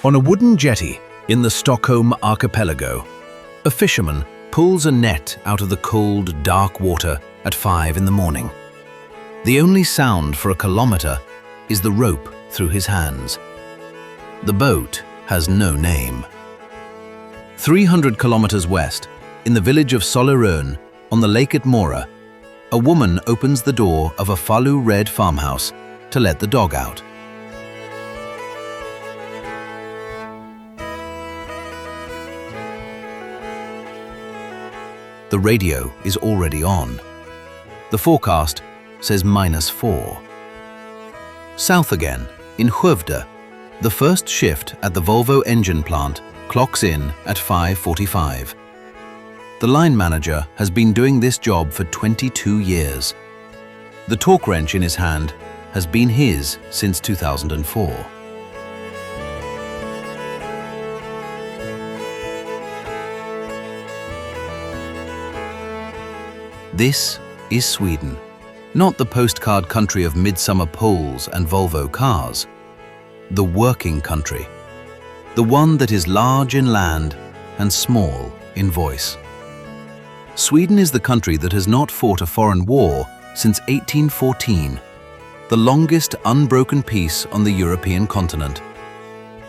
On a wooden jetty in the Stockholm archipelago, a fisherman pulls a net out of the cold, dark water at 5 in the morning. The only sound for a kilometre is the rope through his hands. The boat has no name. 300 kilometres west, in the village of Sollerön on the lake at Mora, a woman opens the door of a Falu-red farmhouse to let the dog out. The radio is already on. The forecast says -4. South again, in Skövde, the first shift at the Volvo engine plant clocks in at 5:45. The line manager has been doing this job for 22 years. The torque wrench in his hand has been his since 2004. This is Sweden, not the postcard country of midsummer poles and Volvo cars. The working country, the one that is large in land and small in voice. Sweden is the country that has not fought a foreign war since 1814, the longest unbroken peace on the European continent.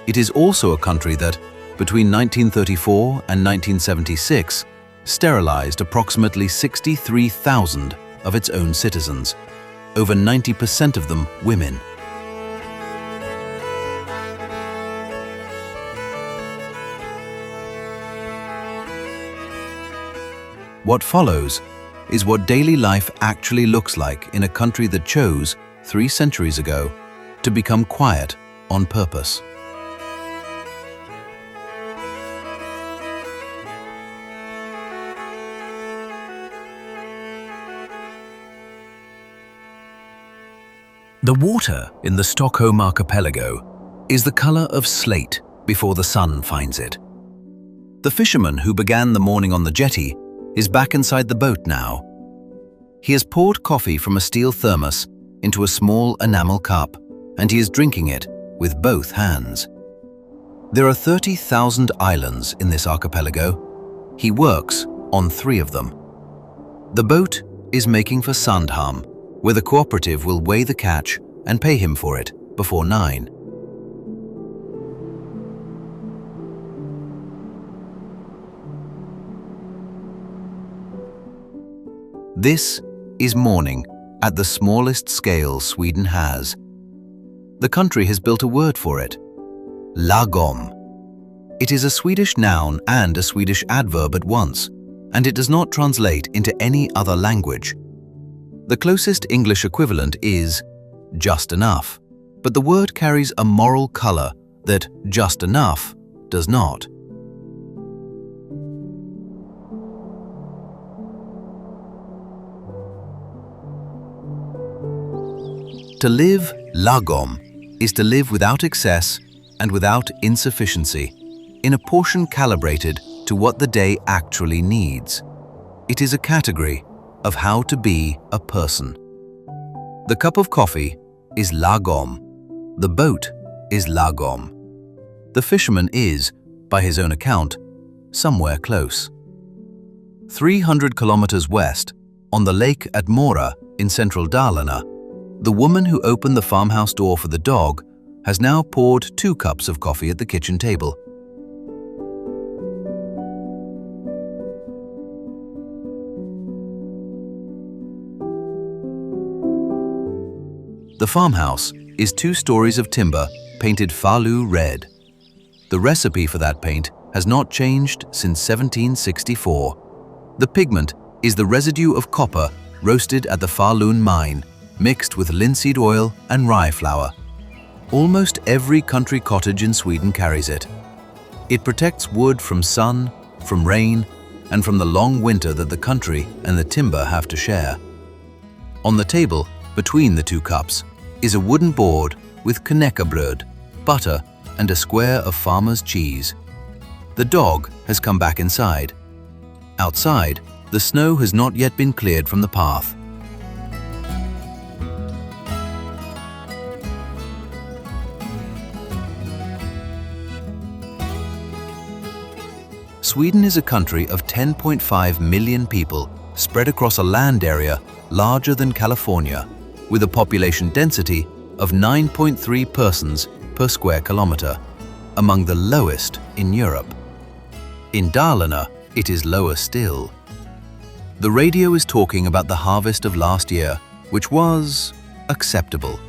It is also a country that, between 1934 and 1976, sterilized approximately 63,000 of its own citizens, over 90% of them women. What follows is what daily life actually looks like in a country that chose, 3 centuries ago, to become quiet on purpose. The water in the Stockholm archipelago is the color of slate before the sun finds it. The fisherman who began the morning on the jetty is back inside the boat now. He has poured coffee from a steel thermos into a small enamel cup, and he is drinking it with both hands. There are 30,000 islands in this archipelago. He works on 3 of them. The boat is making for Sandhamn, where the cooperative will weigh the catch and pay him for it before 9. This is mourning at the smallest scale Sweden has. The country has built a word for it: lagom. It is a Swedish noun and a Swedish adverb at once, and it does not translate into any other language. The closest English equivalent is just enough, but the word carries a moral color that just enough does not. To live lagom is to live without excess and without insufficiency, in a portion calibrated to what the day actually needs. It is a category of how to be a person. The cup of coffee is lagom. The boat is lagom. The fisherman is, by his own account, somewhere close. 300 kilometers west, on the lake at Mora in central Dalarna, the woman who opened the farmhouse door for the dog has now poured 2 cups of coffee at the kitchen table. The farmhouse is 2 stories of timber painted Falu-red. The recipe for that paint has not changed since 1764. The pigment is the residue of copper roasted at the Falun mine, mixed with linseed oil and rye flour. Almost every country cottage in Sweden carries it. It protects wood from sun, from rain, and from the long winter that the country and the timber have to share. On the table, between the 2 cups, is a wooden board with knäckebröd, butter, and a square of farmer's cheese. The dog has come back inside. Outside, the snow has not yet been cleared from the path. Sweden is a country of 10.5 million people spread across a land area larger than California, with a population density of 9.3 persons per square kilometre, among the lowest in Europe. In Dalarna, it is lower still. The radio is talking about the harvest of last year, which was acceptable.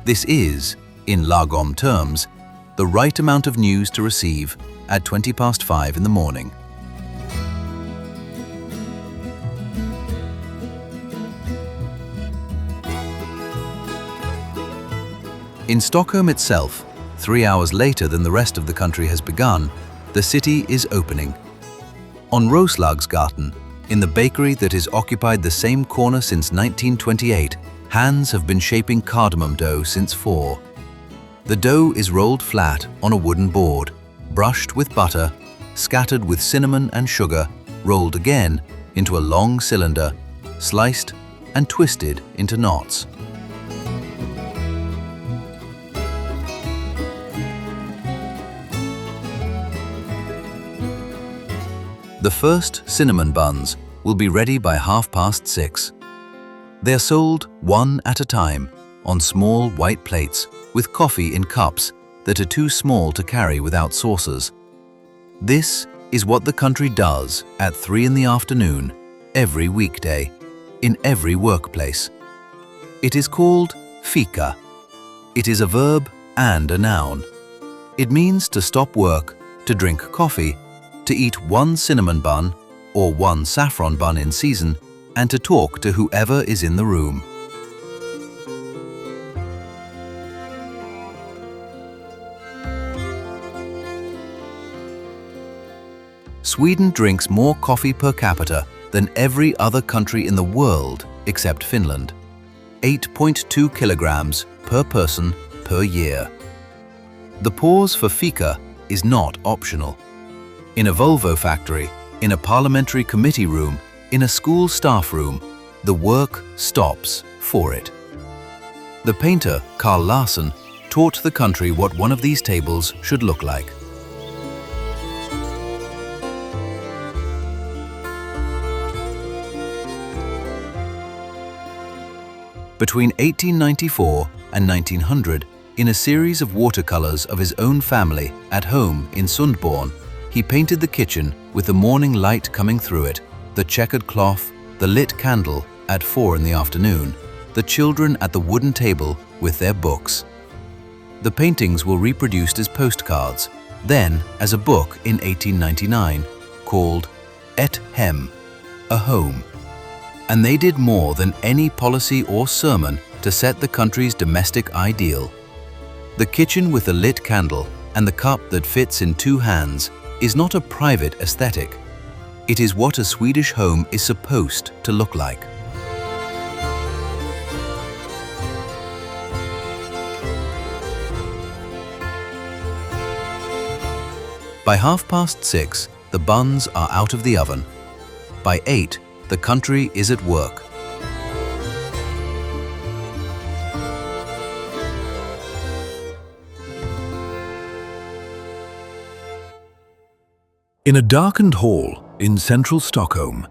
This is, in lagom terms, the right amount of news to receive at 5:20 in the morning. In Stockholm itself, 3 hours later than the rest of the country has begun, the city is opening. On Roslagsgatan, in the bakery that has occupied the same corner since 1928, hands have been shaping cardamom dough since 4. The dough is rolled flat on a wooden board, brushed with butter, scattered with cinnamon and sugar, rolled again into a long cylinder, sliced and twisted into knots. The first cinnamon buns will be ready by 6:30. They are sold one at a time on small white plates with coffee in cups that are too small to carry without saucers. This is what the country does at 3 in the afternoon every weekday, in every workplace. It is called fika. It is a verb and a noun. It means to stop work, to drink coffee, to eat one cinnamon bun or one saffron bun in season, and to talk to whoever is in the room. Sweden drinks more coffee per capita than every other country in the world except Finland. 8.2 kilograms per person per year. The pause for fika is not optional. In a Volvo factory, in a parliamentary committee room, in a school staff room, the work stops for it. The painter, Carl Larsson, taught the country what one of these tables should look like. Between 1894 and 1900, in a series of watercolors of his own family at home in Sundborn, he painted the kitchen with the morning light coming through it, the checkered cloth, the lit candle at 4 in the afternoon, the children at the wooden table with their books. The paintings were reproduced as postcards, then as a book in 1899 called Et Hem, a home. And they did more than any policy or sermon to set the country's domestic ideal. The kitchen with the lit candle and the cup that fits in 2 hands is not a private aesthetic. It is what a Swedish home is supposed to look like. By 6:30, the buns are out of the oven. By 8, the country is at work. In a darkened hall in central Stockholm,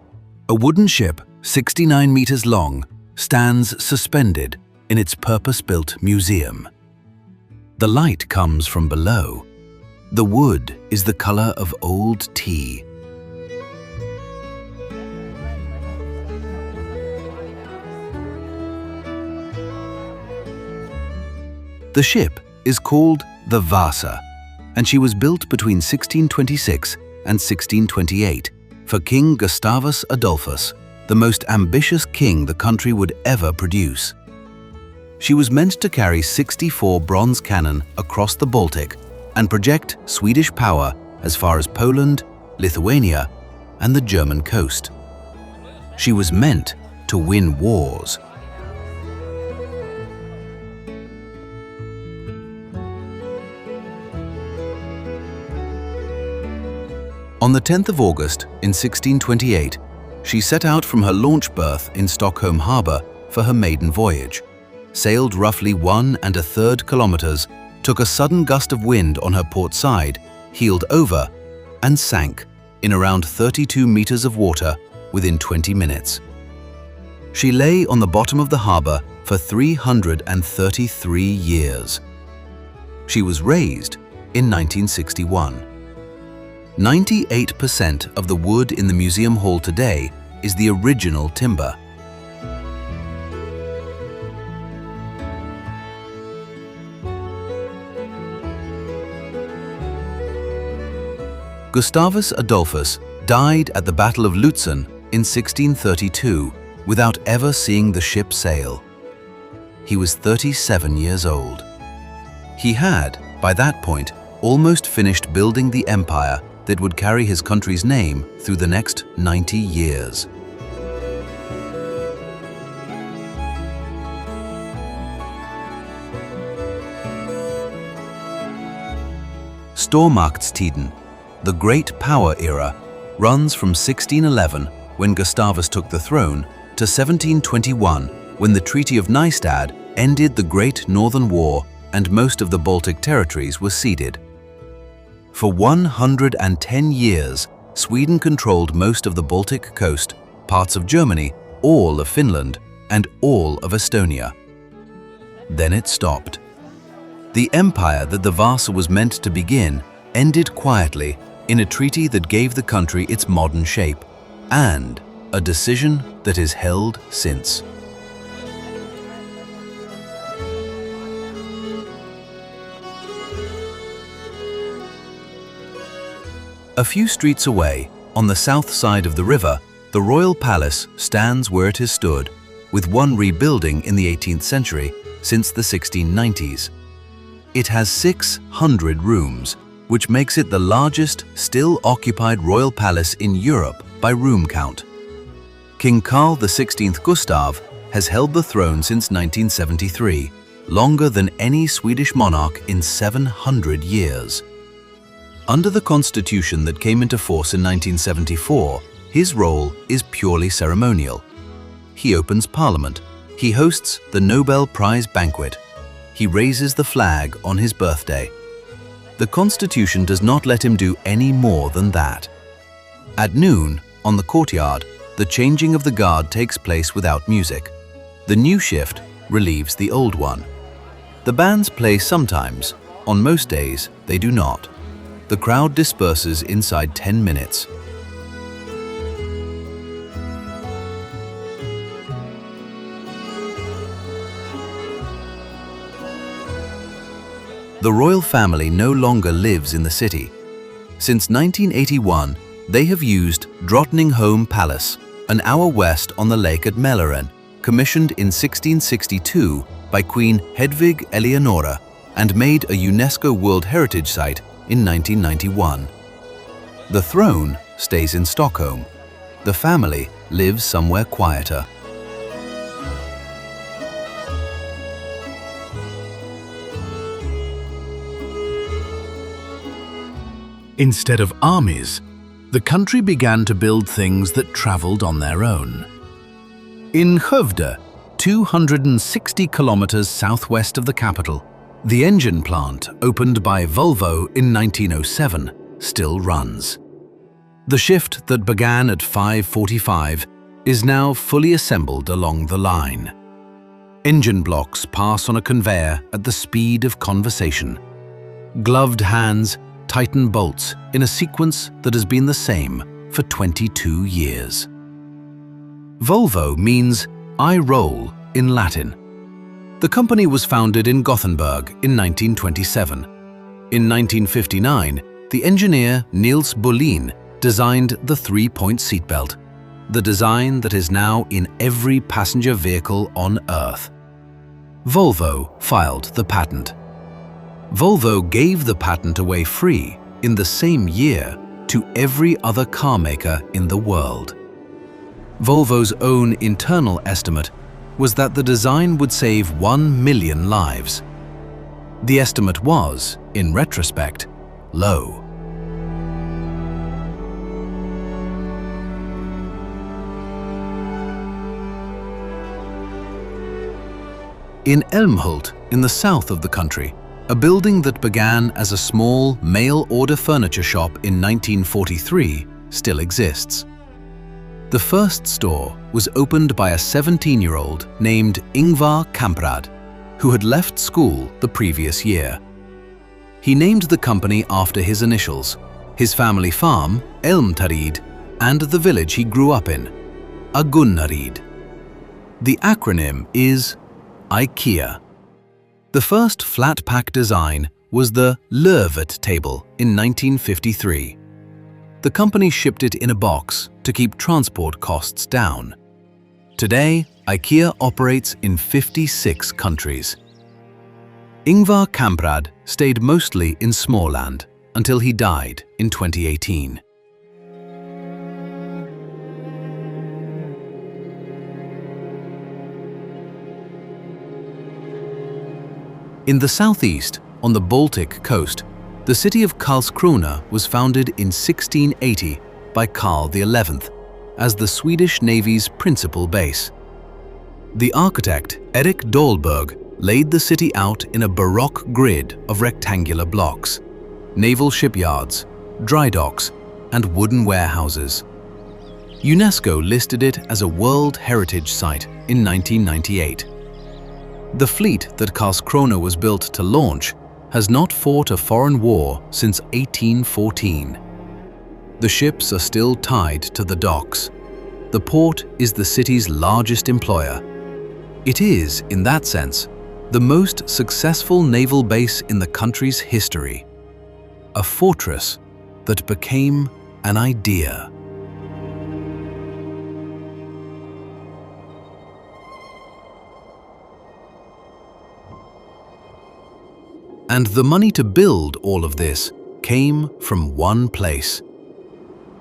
a wooden ship 69 meters long stands suspended in its purpose-built museum. The light comes from below. The wood is the color of old tea. The ship is called the Vasa, and she was built between 1626 and 1628 for King Gustavus Adolphus, the most ambitious king the country would ever produce. She was meant to carry 64 bronze cannon across the Baltic and project Swedish power as far as Poland, Lithuania, and the German coast. She was meant to win wars. On the 10th of August in 1628, she set out from her launch berth in Stockholm harbour for her maiden voyage, sailed roughly 1 1/3 kilometres, took a sudden gust of wind on her port side, heeled over, and sank in around 32 meters of water within 20 minutes. She lay on the bottom of the harbor for 333 years. She was raised in 1961. 98% of the wood in the museum hall today is the original timber. Gustavus Adolphus died at the Battle of Lutzen in 1632 without ever seeing the ship sail. He was 37 years old. He had, by that point, almost finished building the empire that would carry his country's name through the next 90 years. Stormachtstiden, the Great Power Era, runs from 1611, when Gustavus took the throne, to 1721, when the Treaty of Nystad ended the Great Northern War and most of the Baltic territories were ceded. For 110 years, Sweden controlled most of the Baltic coast, parts of Germany, all of Finland, and all of Estonia. Then it stopped. The empire that the Vasa was meant to begin ended quietly in a treaty that gave the country its modern shape, and a decision that is held since. A few streets away, on the south side of the river, the royal palace stands where it has stood, with one rebuilding in the 18th century since the 1690s. It has 600 rooms, which makes it the largest still occupied royal palace in Europe by room count. King Carl XVI Gustav has held the throne since 1973, longer than any Swedish monarch in 700 years. Under the constitution that came into force in 1974, his role is purely ceremonial. He opens parliament, he hosts the Nobel Prize banquet, he raises the flag on his birthday. The constitution does not let him do any more than that. At noon, on the courtyard, the changing of the guard takes place without music. The new shift relieves the old one. The bands play sometimes, on most days they do not. The crowd disperses inside 10 minutes. The royal family no longer lives in the city. Since 1981, they have used Drottningholm Palace, an hour west on the lake at Sollerön, commissioned in 1662 by Queen Hedvig Eleonora and made a UNESCO World Heritage Site in 1991. The throne stays in Stockholm. The family lives somewhere quieter. Instead of armies, the country began to build things that traveled on their own. In Skövde, 260 kilometers southwest of the capital, the engine plant, opened by Volvo in 1907, still runs. The shift that began at 5:45 is now fully assembled along the line. Engine blocks pass on a conveyor at the speed of conversation. Gloved hands tighten bolts in a sequence that has been the same for 22 years. Volvo means "I roll" in Latin. The company was founded in Gothenburg in 1927. In 1959, the engineer Niels Bolin designed the three-point seatbelt, the design that is now in every passenger vehicle on Earth. Volvo filed the patent. Volvo gave the patent away free in the same year to every other car maker in the world. Volvo's own internal estimate was that the design would save 1 million lives. The estimate was, in retrospect, low. In Älmhult, in the south of the country, a building that began as a small mail-order furniture shop in 1943 still exists. The first store was opened by a 17-year-old named Ingvar Kamprad, who had left school the previous year. He named the company after his initials, his family farm, Elmtarid, and the village he grew up in, Agunnarid. The acronym is IKEA. The first flat-pack design was the Lövet table in 1953. The company shipped it in a box to keep transport costs down. Today, IKEA operates in 56 countries. Ingvar Kamprad stayed mostly in Småland until he died in 2018. In the southeast, on the Baltic coast, the city of Karlskrona was founded in 1680 by Karl XI as the Swedish Navy's principal base. The architect Erik Dahlberg laid the city out in a Baroque grid of rectangular blocks, naval shipyards, dry docks, and wooden warehouses. UNESCO listed it as a World Heritage Site in 1998. The fleet that Karlskrona was built to launch has not fought a foreign war since 1814. The ships are still tied to the docks. The port is the city's largest employer. It is, in that sense, the most successful naval base in the country's history. A fortress that became an idea. And the money to build all of this came from one place.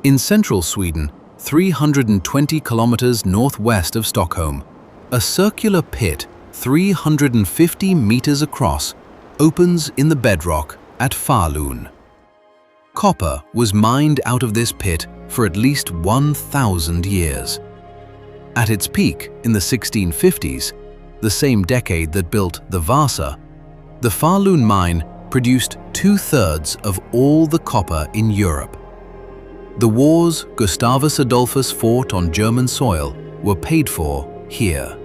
In central Sweden, 320 kilometers northwest of Stockholm, a circular pit 350 meters across opens in the bedrock at Falun. Copper was mined out of this pit for at least 1,000 years. At its peak in the 1650s, the same decade that built the Vasa, the Falun mine produced 2/3 of all the copper in Europe. The wars Gustavus Adolphus fought on German soil were paid for here.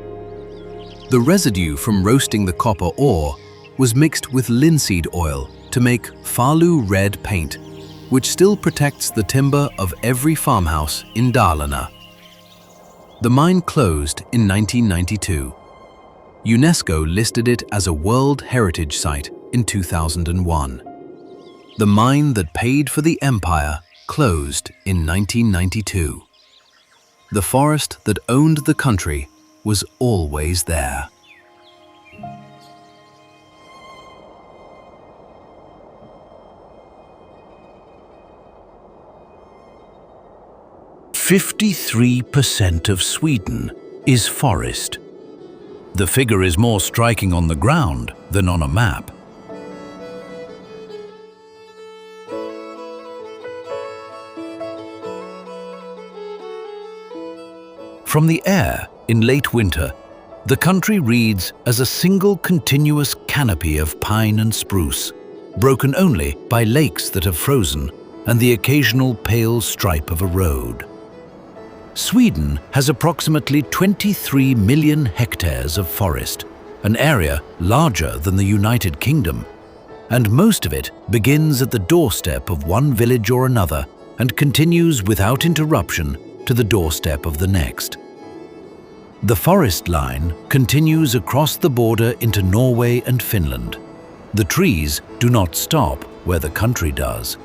The residue from roasting the copper ore was mixed with linseed oil to make Falu-red paint, which still protects the timber of every farmhouse in Dalarna. The mine closed in 1992. UNESCO listed it as a World Heritage Site in 2001. The mine that paid for the empire closed in 1992. The forest that owned the country was always there. "53% of Sweden is forest. The figure is more striking on the ground than on a map. From the air in late winter, the country reads as a single continuous canopy of pine and spruce, broken only by lakes that have frozen and the occasional pale stripe of a road. Sweden has approximately 23 million hectares of forest, an area larger than the United Kingdom, and most of it begins at the doorstep of one village or another and continues without interruption to the doorstep of the next. The forest line continues across the border into Norway and Finland. The trees do not stop where the country does.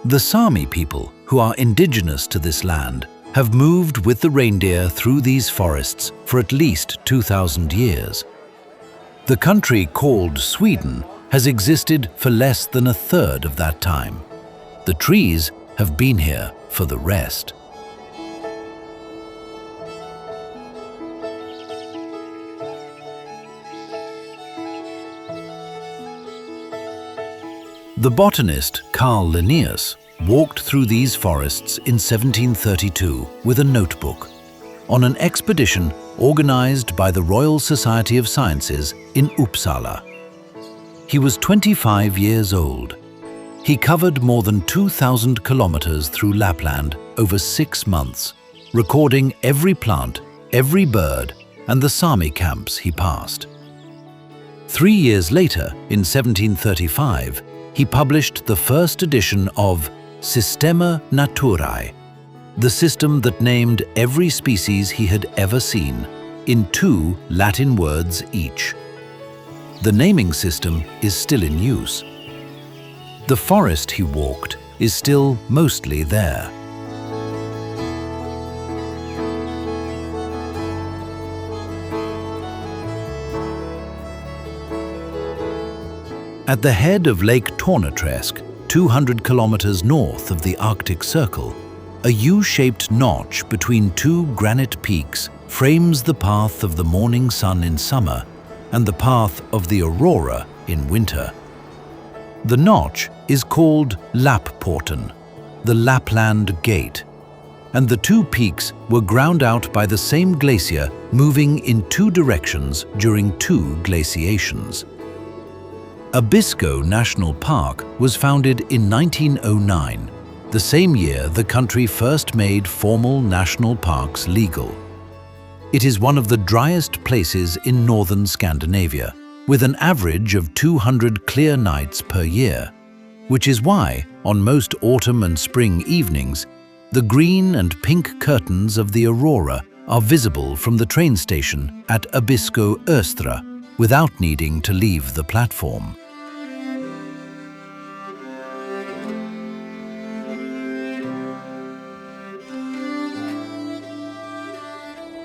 The Sami people, who are indigenous to this land, have moved with the reindeer through these forests for at least 2,000 years. The country called Sweden has existed for less than a third of that time. The trees have been here for the rest. The botanist Carl Linnaeus walked through these forests in 1732 with a notebook on an expedition organized by the Royal Society of Sciences in Uppsala. He was 25 years old. He covered more than 2,000 kilometers through Lapland over 6 months, recording every plant, every bird, and the Sami camps he passed. 3 years later, in 1735, he published the first edition of Systema Naturae, the system that named every species he had ever seen, in 2 Latin words each. The naming system is still in use. The forest he walked is still mostly there. At the head of Lake Torneträsk, 200 kilometers north of the Arctic Circle, a U-shaped notch between 2 granite peaks frames the path of the morning sun in summer and the path of the aurora in winter. The notch is called Lapporten, the Lapland Gate, and the 2 peaks were ground out by the same glacier moving in 2 directions during 2 glaciations. Abisko National Park was founded in 1909, the same year the country first made formal national parks legal. It is one of the driest places in northern Scandinavia, with an average of 200 clear nights per year, which is why, on most autumn and spring evenings, the green and pink curtains of the aurora are visible from the train station at Abisko Östra without needing to leave the platform.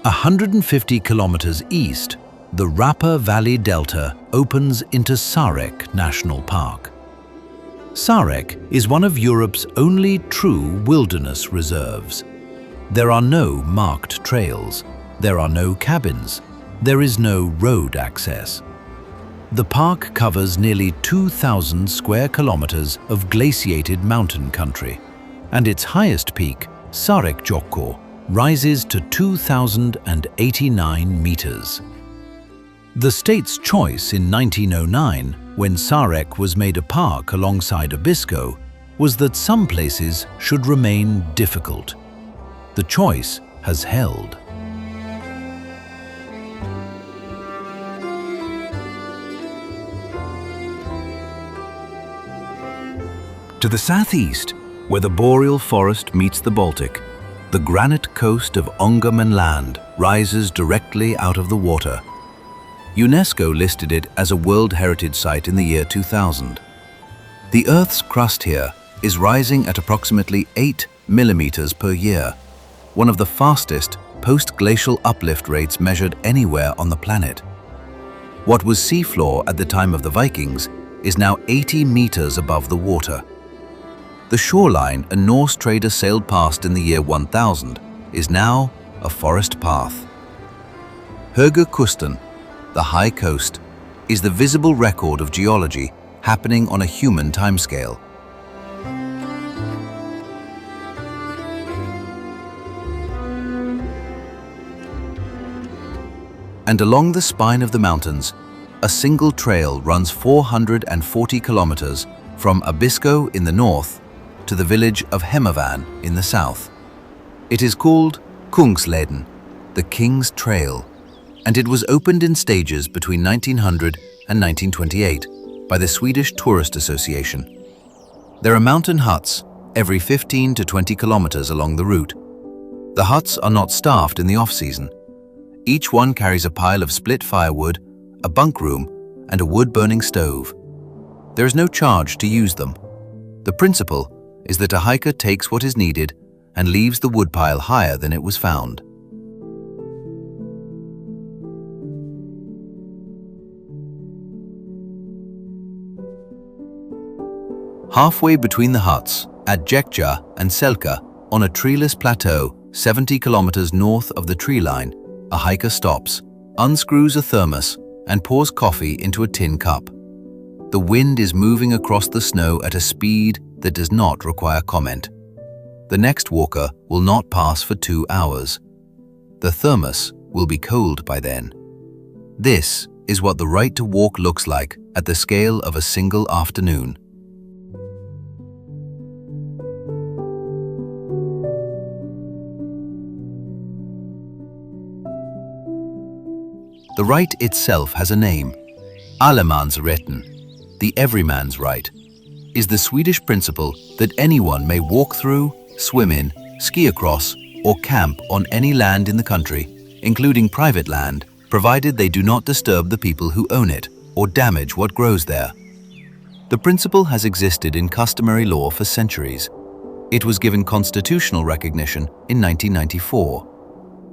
150 kilometers east, the Rapa Valley Delta opens into Sarek National Park. Sarek is one of Europe's only true wilderness reserves. There are no marked trails, there are no cabins, there is no road access. The park covers nearly 2,000 square kilometers of glaciated mountain country, and its highest peak, Sarekjokko, rises to 2,089 meters. The state's choice in 1909, when Sarek was made a park alongside Abisko, was that some places should remain difficult. The choice has held. To the southeast, where the boreal forest meets the Baltic, the granite coast of Ångermanland rises directly out of the water. UNESCO listed it as a World Heritage Site in the year 2000. The Earth's crust here is rising at approximately 8 millimeters per year, one of the fastest post-glacial uplift rates measured anywhere on the planet. What was seafloor at the time of the Vikings is now 80 meters above the water. The shoreline a Norse trader sailed past in the year 1000 is now a forest path. Höga Kusten, the high coast, is the visible record of geology happening on a human timescale. And along the spine of the mountains, a single trail runs 440 kilometers from Abisko in the north to the village of Hemavan in the south. It is called Kungsleden, the King's Trail, and it was opened in stages between 1900 and 1928 by the Swedish Tourist Association. There are mountain huts every 15 to 20 kilometers along the route. The huts are not staffed in the off-season. Each one carries a pile of split firewood, a bunk room, and a wood-burning stove. There is no charge to use them. The principle is that a hiker takes what is needed and leaves the woodpile higher than it was found. Halfway between the huts, at Jekja and Selka, on a treeless plateau 70 kilometers north of the tree line, a hiker stops, unscrews a thermos, and pours coffee into a tin cup. The wind is moving across the snow at a speed that does not require comment. The next walker will not pass for 2 hours. The thermos will be cold by then. This is what the right to walk looks like at the scale of a single afternoon. The right itself has a name. Allemansrätten, the everyman's right, is the Swedish principle that anyone may walk through, swim in, ski across, or camp on any land in the country, including private land, provided they do not disturb the people who own it or damage what grows there. The principle has existed in customary law for centuries. It was given constitutional recognition in 1994.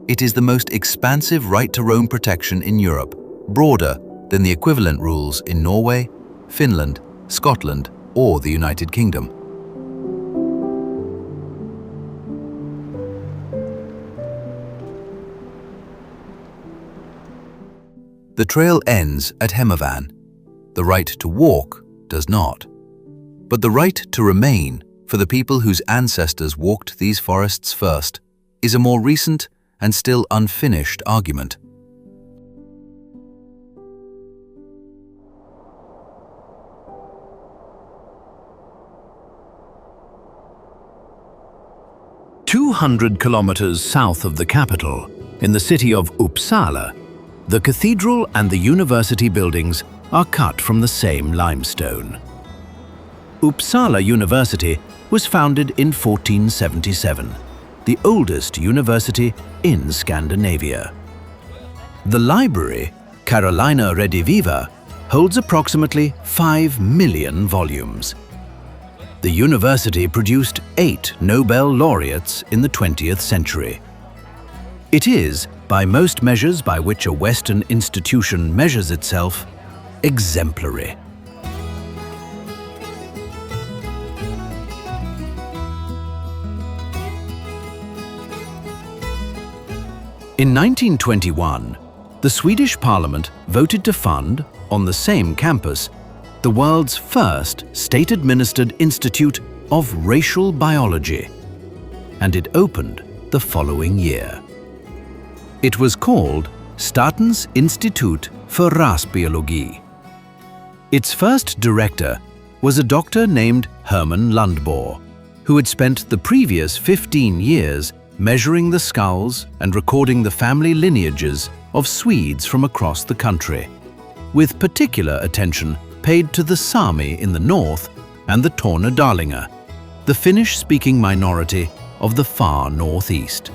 It is the most expansive right to roam protection in Europe, broader than the equivalent rules in Norway, Finland, Scotland, or the United Kingdom. The trail ends at Hemavan. The right to walk does not. But the right to remain for the people whose ancestors walked these forests first is a more recent and still unfinished argument. "200 kilometers south of the capital, in the city of Uppsala, the cathedral and the university buildings are cut from the same limestone. Uppsala University was founded in 1477, the oldest university in Scandinavia. The library, Carolina Rediviva, holds approximately 5 million volumes. The university produced 8 Nobel laureates in the 20th century. It is, by most measures by which a Western institution measures itself, exemplary. In 1921, the Swedish Parliament voted to fund, on the same campus, the world's first state-administered institute of racial biology, and it opened the following year. It was called Statens Institut för Rasbiologi. Its first director was a doctor named Herman Lundborg, who had spent the previous 15 years measuring the skulls and recording the family lineages of Swedes from across the country, with particular attention paid to the Sami in the north and the Tornedalingar, the Finnish-speaking minority of the far northeast.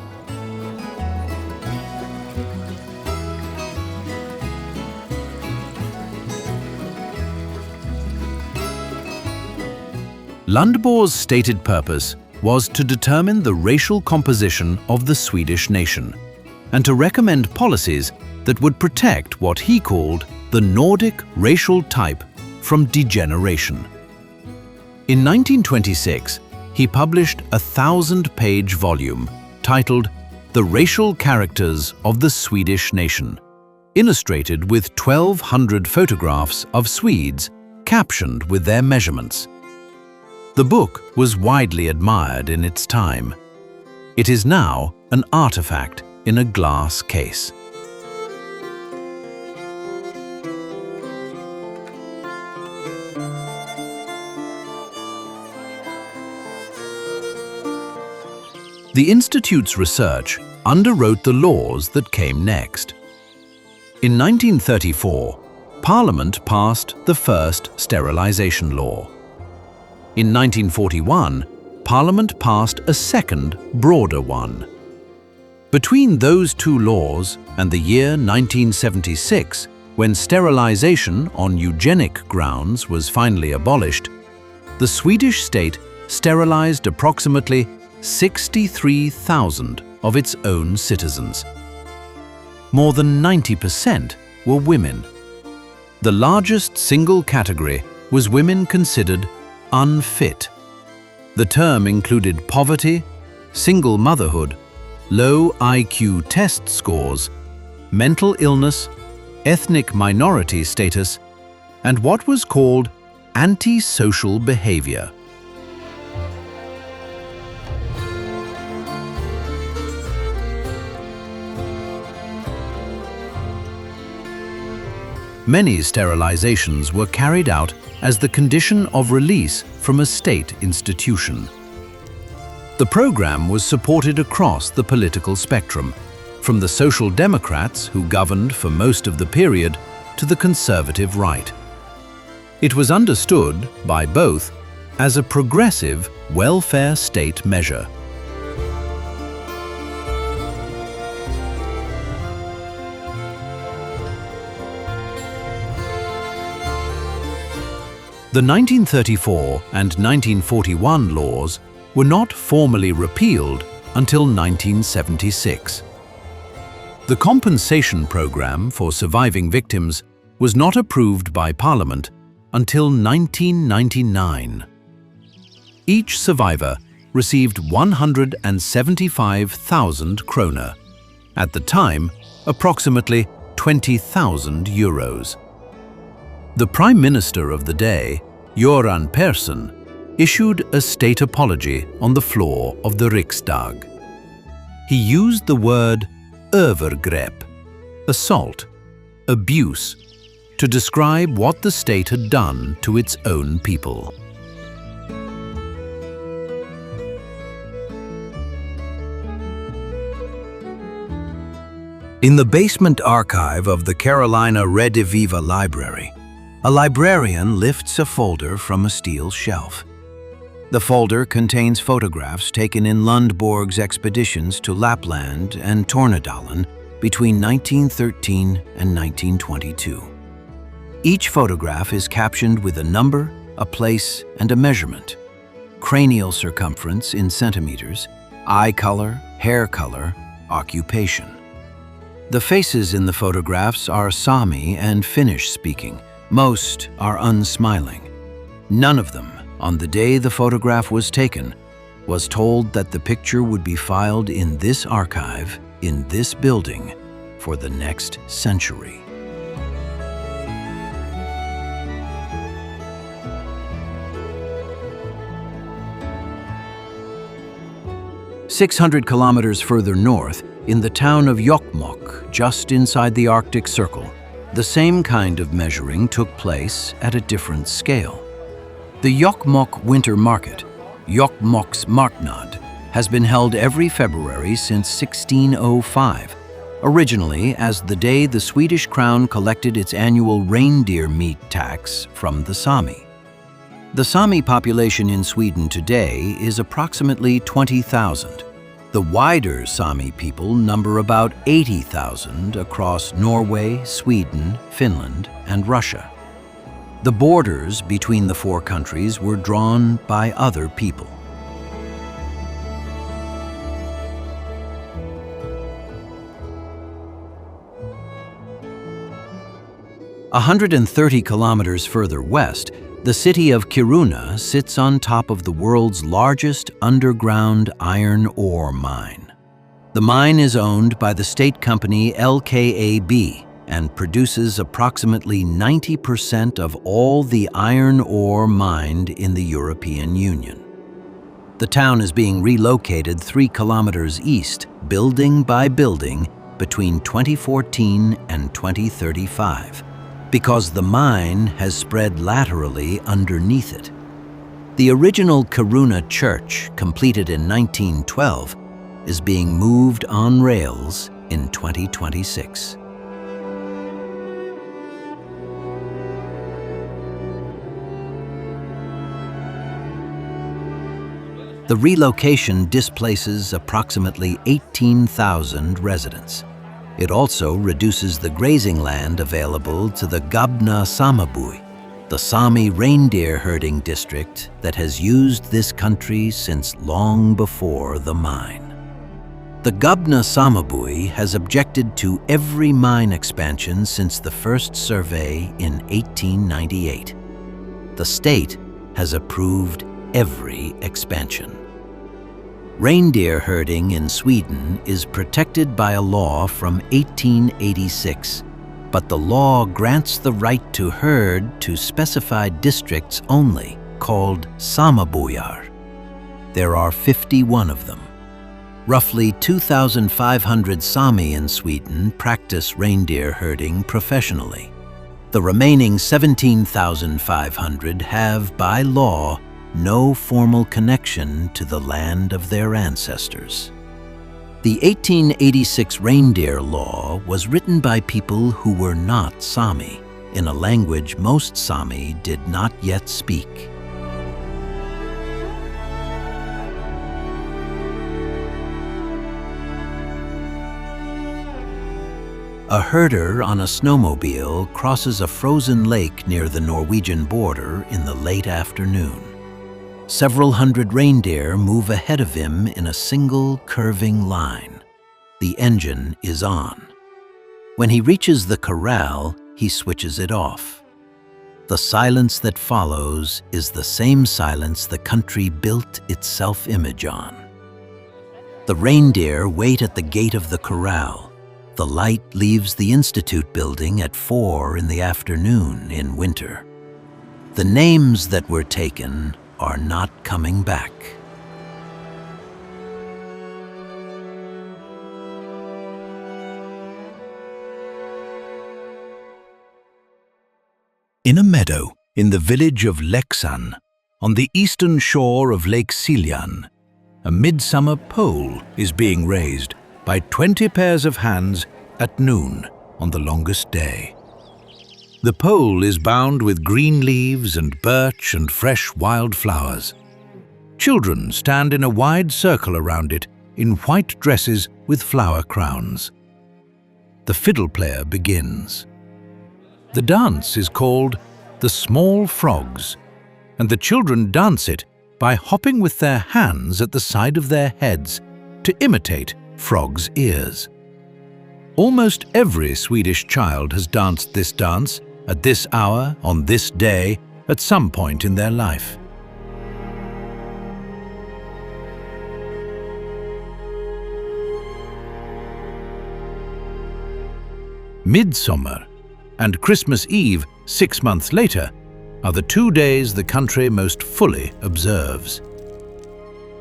Lundborg's stated purpose was to determine the racial composition of the Swedish nation and to recommend policies that would protect what he called the Nordic racial type from degeneration. In 1926, he published a 1,000-page volume titled The Racial Characters of the Swedish Nation, illustrated with 1,200 photographs of Swedes captioned with their measurements. The book was widely admired in its time. It is now an artifact in a glass case. The Institute's research underwrote the laws that came next. In 1934, Parliament passed the first sterilization law. In 1941, Parliament passed a second, broader one. Between those two laws and the year 1976, when sterilization on eugenic grounds was finally abolished, the Swedish state sterilized approximately 63,000 of its own citizens. More than 90% were women. The largest single category was women considered unfit. The term included poverty, single motherhood, low IQ test scores, mental illness, ethnic minority status, and what was called antisocial behavior. Many sterilizations were carried out as the condition of release from a state institution. The program was supported across the political spectrum, from the Social Democrats, who governed for most of the period, to the Conservative right. It was understood by both as a progressive welfare state measure. The 1934 and 1941 laws were not formally repealed until 1976. The compensation program for surviving victims was not approved by Parliament until 1999. Each survivor received 175,000 kroner, at the time approximately 20,000 euros. The Prime Minister of the day, Göran Persson, issued a state apology on the floor of the Riksdag. He used the word övergrepp, assault, abuse, to describe what the state had done to its own people. In the basement archive of the Carolina Rediviva Library, a librarian lifts a folder from a steel shelf. The folder contains photographs taken in Lundborg's expeditions to Lapland and Tornedalen between 1913 and 1922. Each photograph is captioned with a number, a place, and a measurement: cranial circumference in centimeters, eye color, hair color, occupation. The faces in the photographs are Sami and Finnish speaking. Most are unsmiling. None of them, on the day the photograph was taken, was told that the picture would be filed in this archive, in this building, for the next century. "600 kilometers further north, in the town of Jokkmokk, just inside the Arctic Circle, the same kind of measuring took place at a different scale. The Jokkmokk Winter Market, Jokkmokksmarknad, has been held every February since 1605, originally as the day the Swedish crown collected its annual reindeer meat tax from the Sami. The Sami population in Sweden today is approximately 20,000. The wider Sami people number about 80,000 across Norway, Sweden, Finland, and Russia. The borders between the four countries were drawn by other people. A 130 kilometers further west, the city of Kiruna sits on top of the world's largest underground iron ore mine. The mine is owned by the state company LKAB and produces approximately 90% of all the iron ore mined in the European Union. The town is being relocated 3 kilometers east, building by building, between 2014 and 2035. Because the mine has spread laterally underneath it. The original Kiruna church, completed in 1912, is being moved on rails in 2026. The relocation displaces approximately 18,000 residents. It also reduces the grazing land available to the Gabna Samebui, the Sami reindeer herding district that has used this country since long before the mine. The Gabna Samebui has objected to every mine expansion since the first survey in 1898. The state has approved every expansion. Reindeer herding in Sweden is protected by a law from 1886, but the law grants the right to herd to specified districts only, called samebyar. There are 51 of them. Roughly 2,500 Sami in Sweden practice reindeer herding professionally. The remaining 17,500 have, by law, no formal connection to the land of their ancestors. The 1886 reindeer law was written by people who were not Sami, in a language most Sami did not yet speak. A herder on a snowmobile crosses a frozen lake near the Norwegian border in the late afternoon. Several hundred reindeer move ahead of him in a single curving line. The engine is on. When he reaches the corral, he switches it off. The silence that follows is the same silence the country built its self-image on. The reindeer wait at the gate of the corral. The light leaves the Institute building at 4 in the afternoon in winter. The names that were taken are not coming back. In a meadow in the village of Leksand, on the eastern shore of Lake Siljan, a midsummer pole is being raised by 20 pairs of hands at noon on the longest day. The pole is bound with green leaves and birch and fresh wild flowers. Children stand in a wide circle around it in white dresses with flower crowns. The fiddle player begins. The dance is called the Small Frogs, and the children dance it by hopping with their hands at the side of their heads to imitate frogs' ears. Almost every Swedish child has danced this dance at this hour, on this day, at some point in their life. Midsummer and Christmas Eve, 6 months later, are the 2 days the country most fully observes.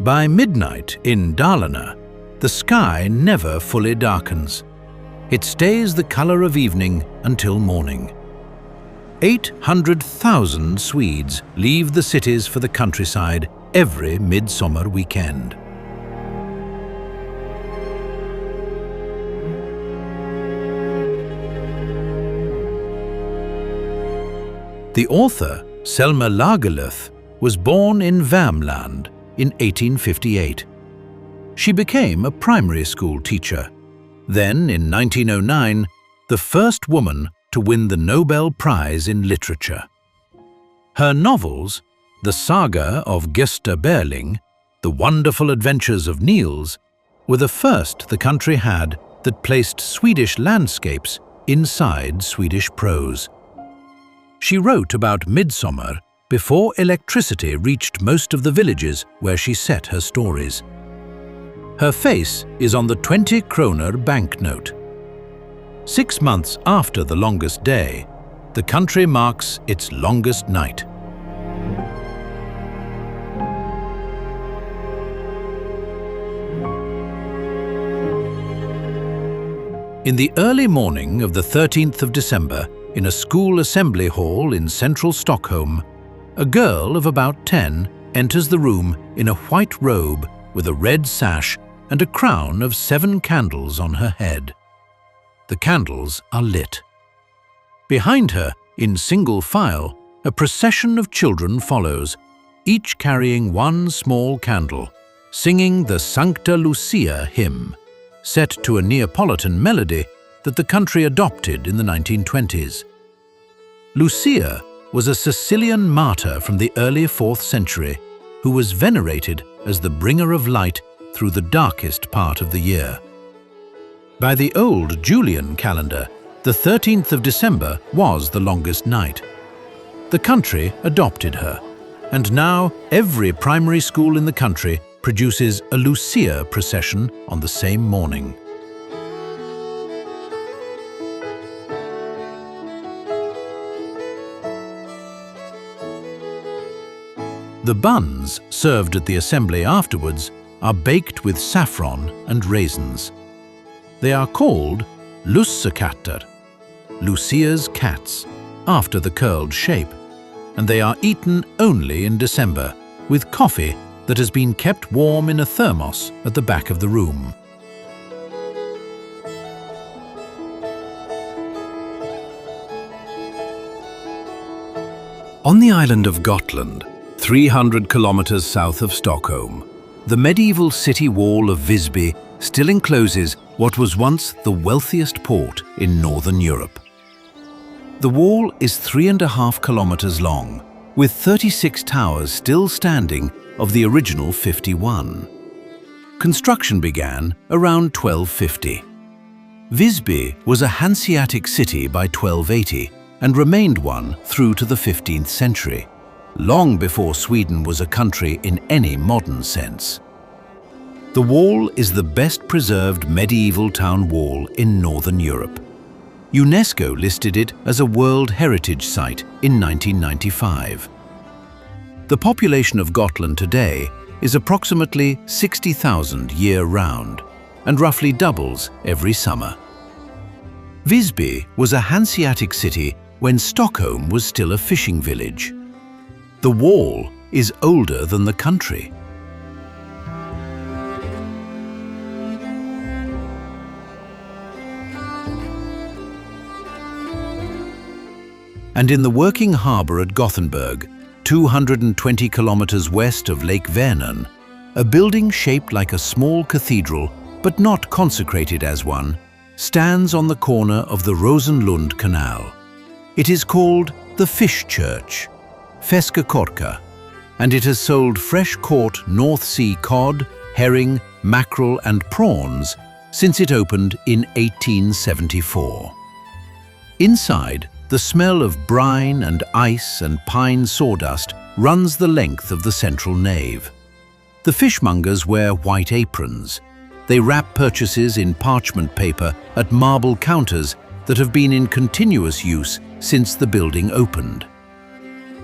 By midnight in Dalarna, the sky never fully darkens. It stays the color of evening until morning. 800,000 Swedes leave the cities for the countryside every midsummer weekend. The author, Selma Lagerlöf, was born in Värmland in 1858. She became a primary school teacher. Then, in 1909, the first woman to win the Nobel Prize in Literature. Her novels, The Saga of Gösta Berling, The Wonderful Adventures of Niels, were the first the country had that placed Swedish landscapes inside Swedish prose. She wrote about midsummer before electricity reached most of the villages where she set her stories. Her face is on the 20 kroner banknote. 6 months after the longest day, the country marks its longest night. In the early morning of the 13th of December, in a school assembly hall in central Stockholm, a girl of about 10 enters the room in a white robe with a red sash and a crown of 7 candles on her head. The candles are lit. Behind her, in single file, a procession of children follows, each carrying one small candle, singing the Sancta Lucia hymn, set to a Neapolitan melody that the country adopted in the 1920s. Lucia was a Sicilian martyr from the early 4th century who was venerated as the bringer of light through the darkest part of the year. By the old Julian calendar, the 13th of December was the longest night. The country adopted her, and now every primary school in the country produces a Lucia procession on the same morning. The buns served at the assembly afterwards are baked with saffron and raisins. They are called lussekatter, Lucia's cats, after the curled shape, and they are eaten only in December with coffee that has been kept warm in a thermos at the back of the room. On the island of Gotland, 300 kilometers south of Stockholm, the medieval city wall of Visby still encloses what was once the wealthiest port in northern Europe. The wall is 3.5 kilometers long, with 36 towers still standing of the original 51. Construction began around 1250. Visby was a Hanseatic city by 1280 and remained one through to the 15th century, long before Sweden was a country in any modern sense. The wall is the best preserved medieval town wall in northern Europe. UNESCO listed it as a World Heritage Site in 1995. The population of Gotland today is approximately 60,000 year-round and roughly doubles every summer. Visby was a Hanseatic city when Stockholm was still a fishing village. The wall is older than the country. And in the working harbour at Gothenburg, 220 kilometers west of Lake Vänern, a building shaped like a small cathedral, but not consecrated as one, stands on the corner of the Rosenlund Canal. It is called the Fish Church, Fiskekorka, and it has sold fresh-caught North Sea cod, herring, mackerel and prawns since it opened in 1874. Inside, the smell of brine and ice and pine sawdust runs the length of the central nave. The fishmongers wear white aprons. They wrap purchases in parchment paper at marble counters that have been in continuous use since the building opened.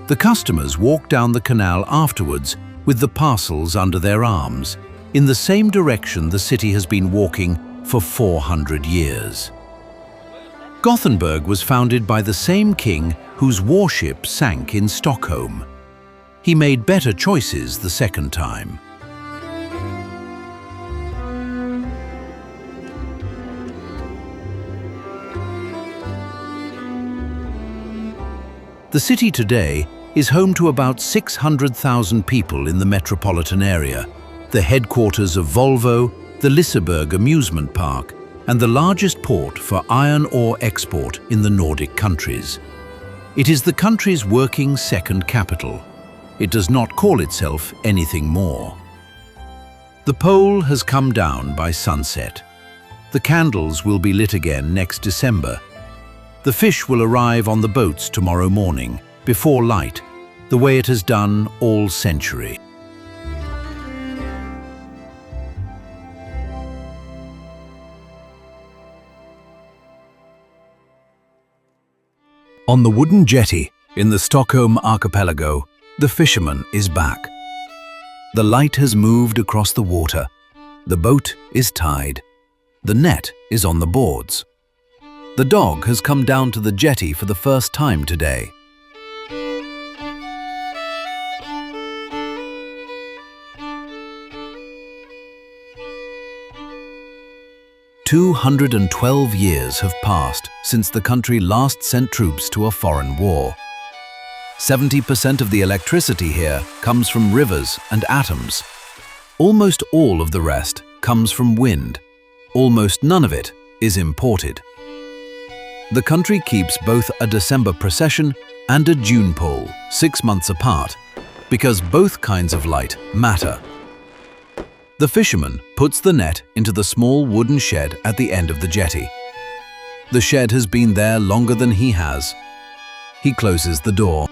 The customers walk down the canal afterwards with the parcels under their arms, in the same direction the city has been walking for 400 years. Gothenburg was founded by the same king whose warship sank in Stockholm. He made better choices the second time. The city today is home to about 600,000 people in the metropolitan area, the headquarters of Volvo, the Liseberg amusement park, and the largest port for iron ore export in the Nordic countries. It is the country's working second capital. It does not call itself anything more. The pole has come down by sunset. The candles will be lit again next December. The fish will arrive on the boats tomorrow morning, before light, the way it has done all century. On the wooden jetty in the Stockholm archipelago, the fisherman is back. The light has moved across the water. The boat is tied. The net is on the boards. The dog has come down to the jetty for the first time today. "212 years have passed since the country last sent troops to a foreign war. 70% of the electricity here comes from rivers and atoms. Almost all of the rest comes from wind. Almost none of it is imported. The country keeps both a December procession and a June pole 6 months apart, because both kinds of light matter. The fisherman puts the net into the small wooden shed at the end of the jetty. The shed has been there longer than he has. He closes the door.